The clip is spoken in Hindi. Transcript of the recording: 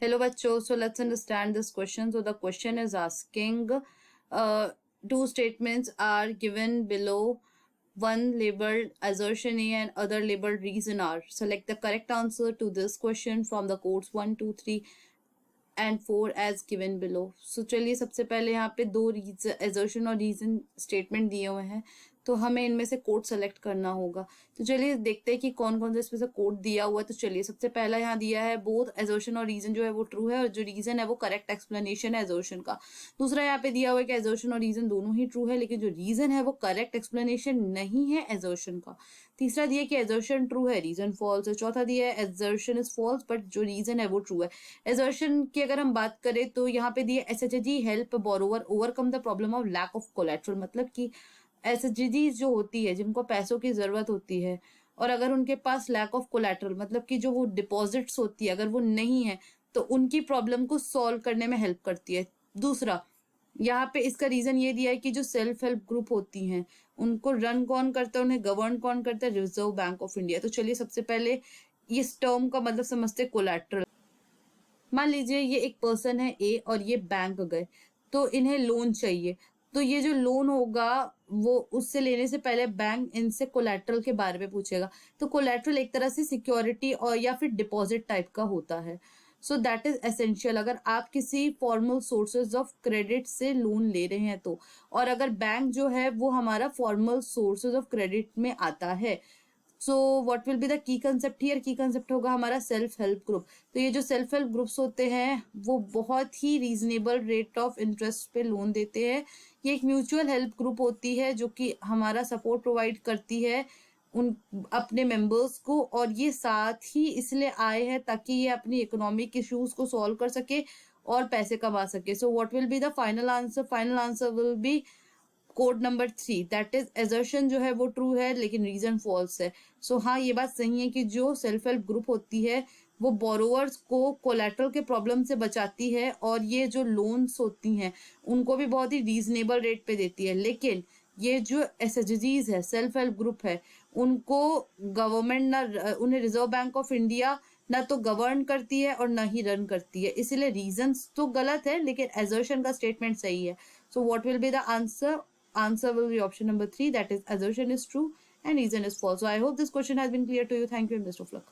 Hello bachcho, so let's understand this question. So the question is asking two statements are given below, one labeled assertion A and other labeled reason R. Select the correct answer to this question from the codes 1, 2, 3 and 4 as given below. So चलिए सबसे पहले यहाँ पे दो एजर्शन और रीजन स्टेटमेंट दिए हुए हैं, तो हमें इनमें से कोड सेलेक्ट करना होगा. तो चलिए देखते हैं कि कौन कौन सा इसमें से कोड दिया हुआ है. तो चलिए सबसे पहला यहाँ दिया है बोथ एजर्शन और रीजन जो है वो ट्रू है, और जो रीजन है वो करेक्ट एक्सप्लेनेशन है एजर्शन का. दूसरा यहाँ पे दिया हुआ है कि एजर्शन और रीजन दोनों ही ट्रू है, लेकिन जो रीजन है वो करेक्ट एक्सप्लेनेशन नहीं है एजर्शन का. तीसरा दिया कि एजर्शन ट्रू है, रीजन फॉल्स है. चौथा दिया है एजर्शन इज फॉल्स बट जो रीजन है वो ट्रू है. एजर्शन की अगर हम बात करें तो यहाँ पे दिया SHG help borrower overcome the problem of lack of collateral. मतलब कि एसएचजी जो होती है जिनको पैसों की जरूरत होती है, और अगर उनके पास लैक ऑफ कोलेटरल मतलब कि जो वो डिपॉजिट्स होती है अगर वो नहीं है, तो उनकी प्रॉब्लम को सॉल्व करने में हेल्प करती है. दूसरा यहाँ पे इसका रीजन ये दिया है कि जो सेल्फ हेल्प ग्रुप होती हैं उनको रन कौन करता है, उन्हें गवर्न कौन करता है, रिजर्व बैंक ऑफ इंडिया. तो चलिए सबसे पहले इस टर्म का मतलब समझते कोलेटरल. मान लीजिए ये एक पर्सन है ए और ये बैंक गए, तो इन्हें लोन चाहिए. तो ये जो लोन होगा वो उससे लेने से पहले बैंक इनसे कोलेटरल के बारे में पूछेगा. तो कोलेटरल एक तरह से सिक्योरिटी और या फिर डिपॉजिट टाइप का होता है. सो दैट इज एसेंशियल अगर आप किसी फॉर्मल सोर्सेज ऑफ क्रेडिट से लोन ले रहे हैं तो, और अगर बैंक जो है वो हमारा फॉर्मल सोर्सेज ऑफ क्रेडिट में आता है. So what will be the key concept here. की कंसेप्ट होगा हमारा सेल्फ हेल्प ग्रुप. तो ये जो सेल्फ हेल्प ग्रुप्स होते हैं वो बहुत ही रीजनेबल रेट ऑफ इंटरेस्ट पे लोन देते हैं. ये एक म्यूचुअल हेल्प ग्रुप होती है जो कि हमारा सपोर्ट प्रोवाइड करती है उन अपने मेंबर्स को, और ये साथ ही इसलिए आए हैं ताकि ये अपनी इकोनॉमिक इश्यूज को सॉल्व कर सके और पैसे कमा सके. So what will be the final answer. Final answer will be code number 3, that is assertion जो है वो ट्रू है लेकिन रीजन फॉल्स है. सो हाँ ये बात सही है कि जो सेल्फ हेल्प ग्रुप होती है वो बोरोवर्स को कोलेटरल के प्रॉब्लम से बचाती है, और ये जो लोन्स होती हैं उनको भी बहुत ही रीजनेबल रेट पे देती है. लेकिन ये जो एसएचजीज है सेल्फ हेल्प ग्रुप है उनको गवर्नमेंट ना, उन्हें रिजर्व बैंक ऑफ इंडिया ना तो गवर्न करती है और ना ही रन करती है. इसीलिए रीजंस तो गलत है लेकिन एजर्शन का स्टेटमेंट सही है. So what will be the answer. Answer will be option number 3, that is assertion is true and reason is false. So I hope this question has been clear to you. Thank you and best of luck.